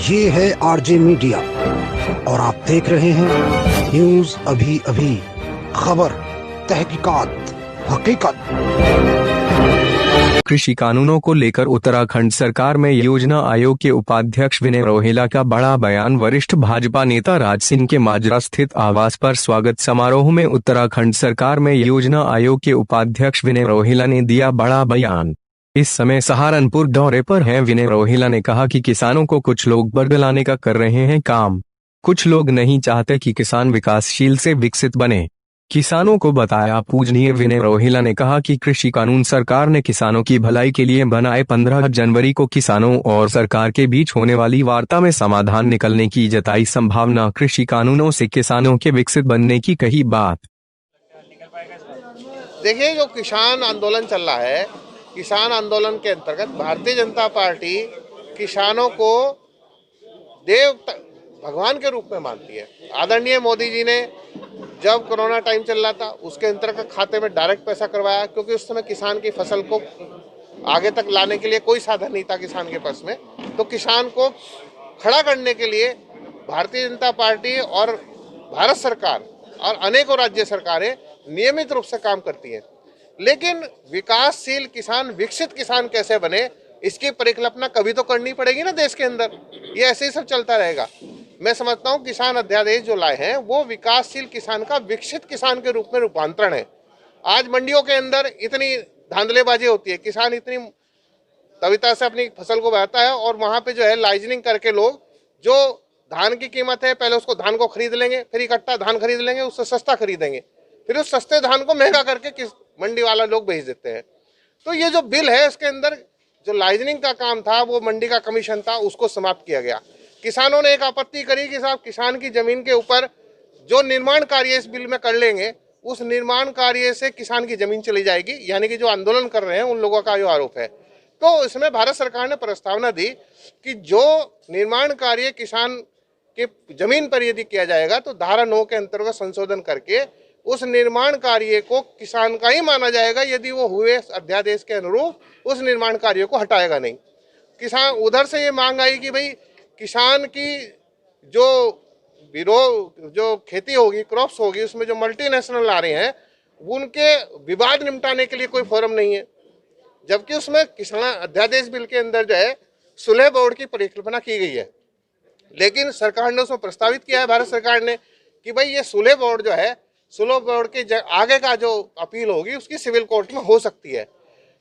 ये है RJ media और आप देख रहे हैं न्यूज अभी अभी, खबर, तहकीकात, हकीकत। कृषि कानूनों को लेकर उत्तराखंड सरकार में योजना आयोग के उपाध्यक्ष विनय रोहेला का बड़ा बयान। वरिष्ठ भाजपा नेता राज सिंह के माजरा स्थित आवास पर स्वागत समारोह में उत्तराखंड सरकार में योजना आयोग के उपाध्यक्ष विनय रोहेला ने दिया बड़ा बयान। इस समय सहारनपुर दौरे पर हैं विनय रोहेला ने कहा कि किसानों को कुछ लोग बरगलाने का कर रहे हैं काम। कुछ लोग नहीं चाहते कि किसान विकासशील से विकसित बने। किसानों को बताया। पूजनीय विनय रोहेला ने कहा कि कृषि कानून सरकार ने किसानों की भलाई के लिए बनाए। 15 जनवरी को किसानों और सरकार के बीच होने वाली वार्ता में समाधान निकलने की जताई संभावना। कृषि कानूनों से किसानों के विकसित बनने की कही बात। देखिए, जो किसान आंदोलन चल रहा है, किसान आंदोलन के अंतर्गत भारतीय जनता पार्टी किसानों को देव भगवान के रूप में मानती है। आदरणीय मोदी जी ने जब कोरोना टाइम चल रहा था उसके अंतर्गत खाते में डायरेक्ट पैसा करवाया, क्योंकि उस समय किसान की फसल को आगे तक लाने के लिए कोई साधन नहीं था किसान के पास में। तो किसान को खड़ा करने के लिए भारतीय जनता पार्टी और भारत सरकार और अनेकों राज्य सरकारें नियमित रूप से काम करती हैं। लेकिन विकासशील किसान, विकसित किसान कैसे बने, इसकी परिकल्पना कभी तो करनी पड़ेगी ना देश के अंदर। ये ऐसे ही सब चलता रहेगा। मैं समझता हूँ किसान अध्यादेश जो लाए हैं वो विकासशील किसान का विकसित किसान के रूप में रूपांतरण है। आज मंडियों के अंदर इतनी धांधलेबाजी होती है, किसान इतनी तविता से अपनी फसल को बढ़ाता है और वहाँ पे जो है लाइजनिंग करके लोग जो धान की कीमत है, पहले उसको धान को खरीद लेंगे, फिर इकट्ठा धान खरीद लेंगे, उससे सस्ता खरीदेंगे, फिर उस सस्ते धान को महंगा करके मंडी वाला लोग भेज देते हैं। तो ये जो बिल है इसके अंदर जो लाइजनिंग का काम था, वो मंडी का कमीशन था, उसको समाप्त किया गया। किसानों ने एक आपत्ति करी कि साहब किसान की जमीन के ऊपर जो निर्माण कार्य इस बिल में कर लेंगे, उस निर्माण कार्य से किसान की जमीन चली जाएगी, यानी कि जो आंदोलन कर रहे हैं उन लोगों का जो आरोप है। तो इसमें भारत सरकार ने प्रस्तावना दी कि जो निर्माण कार्य किसान के जमीन पर यदि किया जाएगा तो धारा 9 के अंतर्गत संशोधन करके उस निर्माण कार्य को किसान का ही माना जाएगा। यदि वो हुए अध्यादेश के अनुरूप, उस निर्माण कार्य को हटाएगा नहीं। किसान उधर से ये मांग आई कि भाई किसान की जो खेती होगी, क्रॉप्स होगी, उसमें जो मल्टीनेशनल आ रहे हैं उनके विवाद निपटाने के लिए कोई फोरम नहीं है। जबकि उसमें किसान अध्यादेश बिल के अंदर जो है सुलह बोर्ड की परिकल्पना की गई है। लेकिन सरकार ने उसमें प्रस्तावित किया है, भारत सरकार ने, कि भाई ये सुलह बोर्ड जो है, सुलह बोर्ड के आगे का जो अपील होगी उसकी सिविल कोर्ट में हो सकती है।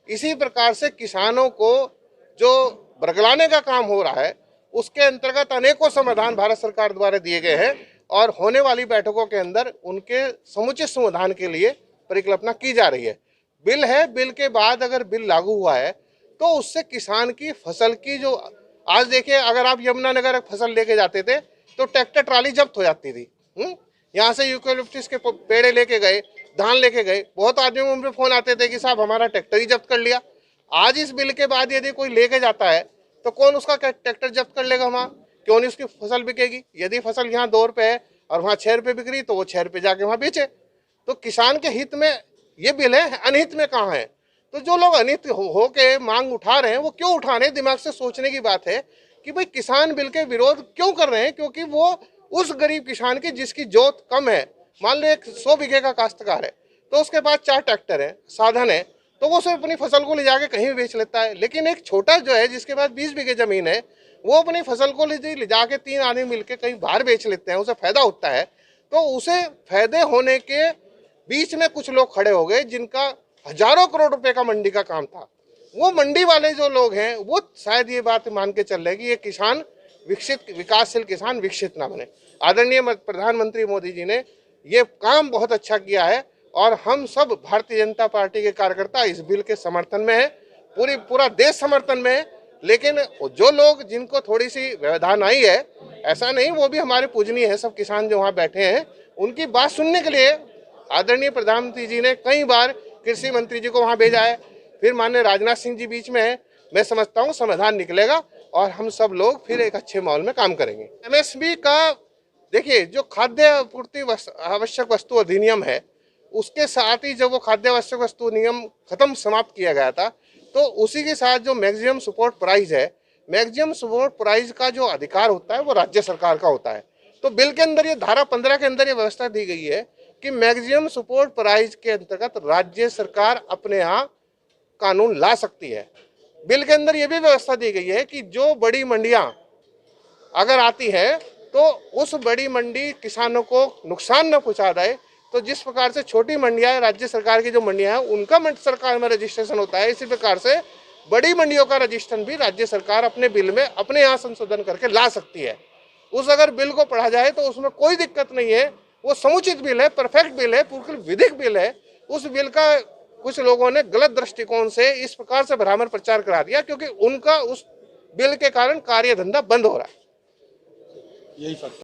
इसी प्रकार से किसानों को जो बरगलाने का काम हो रहा है उसके अंतर्गत अनेकों समाधान भारत सरकार द्वारा दिए गए हैं और होने वाली बैठकों के अंदर उनके समुचित समाधान के लिए परिकल्पना की जा रही है। बिल है, बिल के बाद अगर बिल लागू हुआ है तो उससे किसान की फसल की जो आज देखिए, अगर आप यमुनानगर फसल लेके जाते थे तो ट्रैक्टर ट्राली जब्त हो जाती थी। यहाँ से यूकेलिप्टस के पेड़े लेके गए, धान लेके गए, बहुत आदमियों में फोन आते थे कि साहब हमारा ट्रैक्टर ही जब्त कर लिया। आज इस बिल के बाद यदि कोई लेके जाता है तो कौन उसका ट्रैक्टर जब्त कर लेगा वहाँ? क्यों नहीं उसकी फसल बिकेगी? यदि फसल यहाँ 2 रुपये है और वहाँ 6 रुपये बिक रही तो वो 6 रुपये जाके वहाँ बेचे। तो किसान के हित में ये बिल है, अनहित में कहाँ है? तो जो लोग अनित हो के मांग उठा रहे हैं वो क्यों उठा रहे हैं, दिमाग से सोचने की बात है कि भाई किसान बिल के विरोध क्यों कर रहे हैं। क्योंकि वो उस गरीब किसान की जिसकी जोत कम है, मान लो एक 100 बीघे का काश्तकार है तो उसके पास 4 ट्रैक्टर है, साधन है, तो वो सिर्फ अपनी फसल को ले जाके कहीं भी बेच लेता है। लेकिन एक छोटा जो है जिसके पास 20 बीघे जमीन है, वो अपनी फसल को ले जाके 3 आदमी मिलकर कहीं बाहर बेच लेते हैं, उसे फायदा होता है। तो उसे फायदे होने के बीच में कुछ लोग खड़े हो गए जिनका हजारों करोड़ रुपए का मंडी का काम था। वो मंडी वाले जो लोग हैं वो शायद ये बात मान के चल रहे कि ये किसान विकासशील किसान विकसित ना बने। आदरणीय प्रधानमंत्री मोदी जी ने ये काम बहुत अच्छा किया है और हम सब भारतीय जनता पार्टी के कार्यकर्ता इस बिल के समर्थन में है, पूरा देश समर्थन में है। लेकिन जो लोग जिनको थोड़ी सी व्यवधान आई है, ऐसा नहीं, वो भी हमारे पूजनीय है, सब किसान जो वहाँ बैठे हैं उनकी बात सुनने के लिए आदरणीय प्रधानमंत्री जी ने कई बार कृषि मंत्री जी को वहाँ भेजा है, फिर माननीय राजनाथ सिंह जी बीच में है। मैं समझता हूँ समाधान निकलेगा और हम सब लोग फिर एक अच्छे माहौल में काम करेंगे। MSP का देखिए, जो खाद्य आपूर्ति आवश्यक वस्तु अधिनियम है उसके साथ ही जब वो खाद्य आवश्यक वस्तु नियम खत्म समाप्त किया गया था तो उसी के साथ जो मैक्सिमम सपोर्ट प्राइस है, मैक्सिमम सपोर्ट प्राइस का जो अधिकार होता है वो राज्य सरकार का होता है। तो बिल के अंदर ये धारा 15 के अंदर ये व्यवस्था दी गई है कि मैक्सिमम सपोर्ट प्राइस के अंतर्गत राज्य सरकार अपने यहाँ कानून ला सकती है। बिल के अंदर ये भी व्यवस्था दी गई है कि जो बड़ी मंडियां अगर आती है तो उस बड़ी मंडी किसानों को नुकसान न पहुंचा दे। तो जिस प्रकार से छोटी मंडियां राज्य सरकार की जो मंडियां हैं उनका सरकार में रजिस्ट्रेशन होता है, इसी प्रकार से बड़ी मंडियों का रजिस्ट्रेशन भी राज्य सरकार अपने बिल में अपने यहाँ संशोधन करके ला सकती है। उस अगर बिल को पढ़ा जाए तो उसमें कोई दिक्कत नहीं है, वो समुचित बिल है, परफेक्ट बिल है, बिल्कुल विधिक बिल है। उस बिल का कुछ लोगों ने गलत दृष्टिकोण से इस प्रकार से भ्रामक प्रचार करा दिया क्योंकि उनका उस बिल के कारण कार्य धंधा बंद हो रहा है। यही फर्क